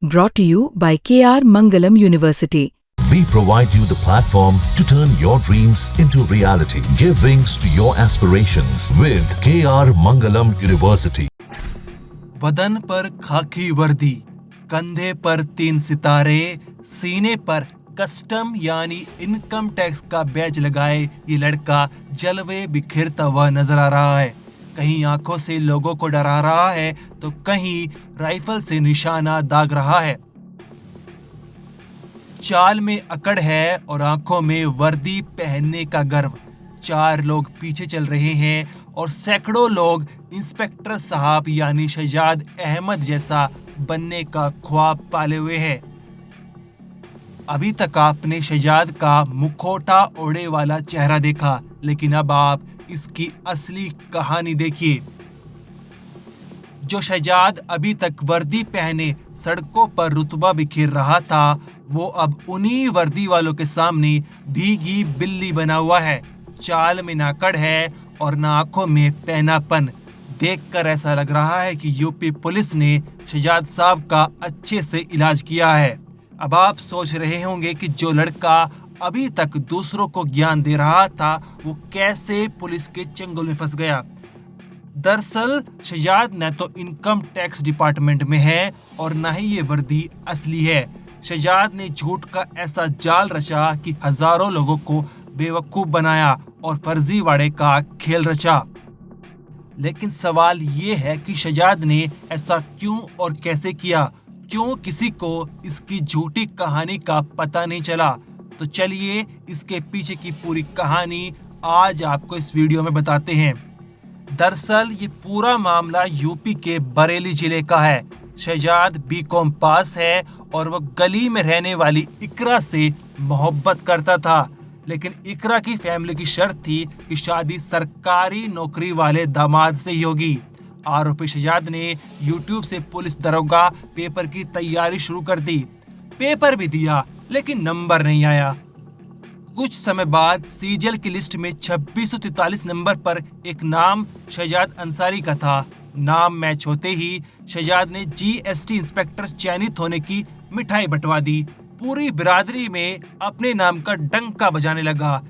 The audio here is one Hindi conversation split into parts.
Brought to you by KR Mangalam University. We provide you the platform to turn your dreams into reality. Give wings to your aspirations with KR Mangalam University. वदन पर खाकी वर्दी, कंधे पर 3 सितारे, सीने पर कस्टम यानी इनकम टैक्स का बैज लगाए ये लड़का जलवे बिखेरता हुआ नजर आ रहा है। कहीं आंखों से लोगों को डरा रहा है तो कहीं राइफल से निशाना दाग रहा है। चाल में अकड़ है और आंखों में वर्दी पहनने का गर्व। 4 लोग पीछे चल रहे हैं और सैकड़ों लोग इंस्पेक्टर साहब यानी शहजाद अहमद जैसा बनने का ख्वाब पाले हुए हैं। अभी तक आपने शहजाद का मुखौटा ओढ़े वाला चेहरा देखा, लेकिन अब आप इसकी असली कहानी देखिए। जो शहजाद अभी तक वर्दी पहने सड़कों पर रुतबा बिखेर रहा था, वो अब उन्हीं वर्दी वालों के सामने भीगी बिल्ली बना हुआ है। चाल में ना अकड़ है और ना आंखों में पैनापन। देखकर ऐसा लग रहा है कि यूपी पुलिस ने शहजाद साहब का अच्छे से इलाज किया है। अब आप सोच रहे होंगे कि जो लड़का अभी तक दूसरों को ज्ञान दे रहा था वो कैसे पुलिस के चंगुल में फंस गया। दरअसल शहजाद न तो इनकम टैक्स डिपार्टमेंट में है और न ही ये वर्दी असली है। शहजाद ने झूठ का ऐसा जाल रचा कि हजारों लोगों को बेवकूफ बनाया और फर्जीवाड़े का खेल रचा। लेकिन सवाल ये है कि शहजाद ने ऐसा क्यों और कैसे किया? क्यों किसी को इसकी झूठी कहानी का पता नहीं चला? तो चलिए इसके पीछे की पूरी कहानी आज आपको इस वीडियो में बताते हैं। दरअसल ये पूरा मामला यूपी के बरेली जिले का है। शहजाद बीकॉम पास है और वो गली में रहने वाली इकरा से मोहब्बत करता था, लेकिन इकरा की फैमिली की शर्त थी कि शादी सरकारी नौकरी वाले दामाद से ही होगी। आरोपी शहजाद ने यूट्यूब से पुलिस दरोगा पेपर की तैयारी शुरू कर दी। पेपर भी दिया लेकिन नंबर नहीं आया। कुछ समय बाद सीजल की लिस्ट में 2643 नंबर पर एक नाम शहजाद अंसारी का था। नाम मैच होते ही शहजाद ने जीएसटी इंस्पेक्टर चयनित होने की मिठाई बंटवा दी। पूरी बिरादरी में अपने नाम का डंका बजाने लगा।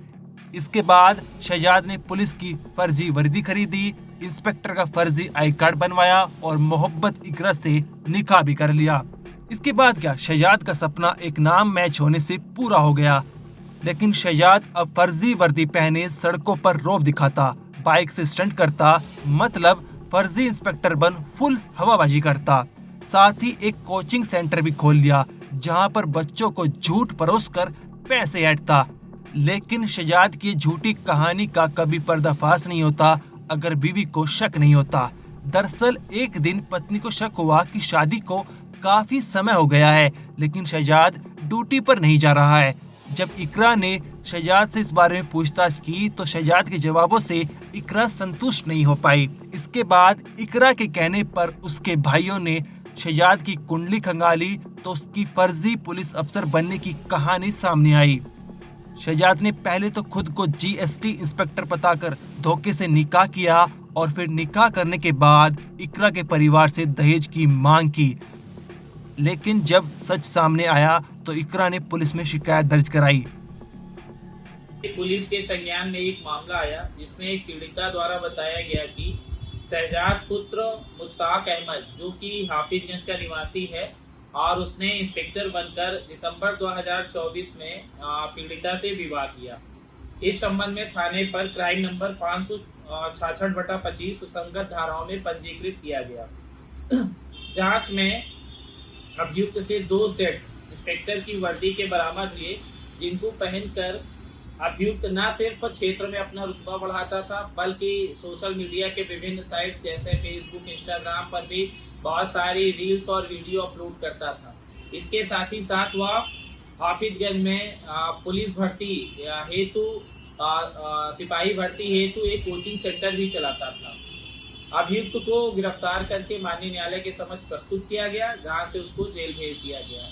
इसके बाद शहजाद ने पुलिस की फर्जी वर्दी खरीदी, इंस्पेक्टर का फर्जी आई कार्ड बनवाया और मोहब्बत इकरा से निकाह भी कर लिया। इसके बाद क्या, शहजाद का सपना एक नाम मैच होने से पूरा हो गया। लेकिन शहजाद अब फर्जी वर्दी पहने सड़कों पर रौब दिखाता, बाइक से स्टंट करता, मतलब फर्जी इंस्पेक्टर बन फुल हवाबाजी करता। साथ ही एक कोचिंग सेंटर भी खोल लिया जहां पर बच्चों को झूठ परोसकर पैसे ऐंठता। लेकिन शहजाद की झूठी कहानी का कभी पर्दाफाश नहीं होता अगर बीवी को शक नहीं होता। दरअसल एक दिन पत्नी को शक हुआ कि शादी को काफी समय हो गया है, लेकिन शहजाद ड्यूटी पर नहीं जा रहा है। जब इकरा ने शहजाद से इस बारे में पूछताछ की तो शहजाद के जवाबों से इकरा संतुष्ट नहीं हो पाई। इसके बाद इकरा के कहने पर उसके भाइयों ने शहजाद की कुंडली खंगाली तो उसकी फर्जी पुलिस अफसर बनने की कहानी सामने आई। शहजाद ने पहले तो खुद को जीएसटी इंस्पेक्टर बताकर धोखे से निकाह किया और फिर निकाह करने के बाद इकरा के परिवार से दहेज की मांग की। लेकिन जब सच सामने आया तो इकरा ने पुलिस में शिकायत दर्ज कराई। पुलिस के संज्ञान में एक मामला आया जिसमें एक पीड़िता द्वारा बताया गया कि शहजाद पुत्र मुश्ताक अहमद, जो कि हाफिजगंज का निवासी है, और उसने इंस्पेक्टर बनकर दिसंबर 2024 में पीड़िता से विवाह किया। इस संबंध में थाने पर क्राइम नंबर 566/25 सुसंगत धाराओं में पंजीकृत किया गया। जांच में अभियुक्त से 2 सेट इंस्पेक्टर की वर्दी के बरामद हुए, जिनको पहनकर अभियुक्त न सिर्फ क्षेत्र में अपना रुतबा बढ़ाता था बल्कि सोशल मीडिया के विभिन्न साइट्स जैसे फेसबुक, इंस्टाग्राम पर भी बहुत सारी रील्स और वीडियो अपलोड करता था। इसके साथ ही साथ वह हाफिजगंज में पुलिस भर्ती हेतु सिपाही भर्ती हेतु एक कोचिंग सेंटर भी चलाता था। अभियुक्त को गिरफ्तार करके माननीय न्यायालय के समक्ष प्रस्तुत किया गया, जहां से उसको जेल भेज दिया गया।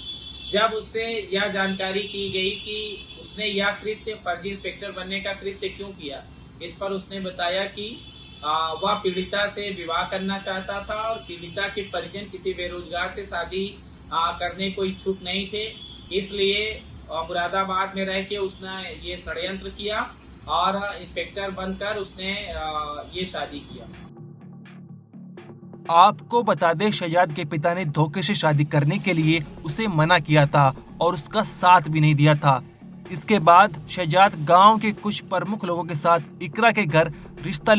जब उससे यह जानकारी की गई कि उसने यह कृत्य फर्जी इंस्पेक्टर बनने का कृत्य क्यों किया, इस पर उसने बताया कि वह पीड़िता से विवाह करना चाहता था और पीड़िता के परिजन किसी बेरोजगार से शादी करने को इच्छुक नहीं थे, इसलिए मुरादाबाद में रह के उसने ये षड्यंत्र किया और इंस्पेक्टर बनकर उसने ये शादी किया। आपको बता दें, शहजाद के पिता ने धोखे से शादी करने के लिए उसे मना किया था और उसका साथ भी नहीं दिया था। इसके बाद शहजाद गांव के कुछ प्रमुख लोगों के साथ इकरा के घर रिश्ता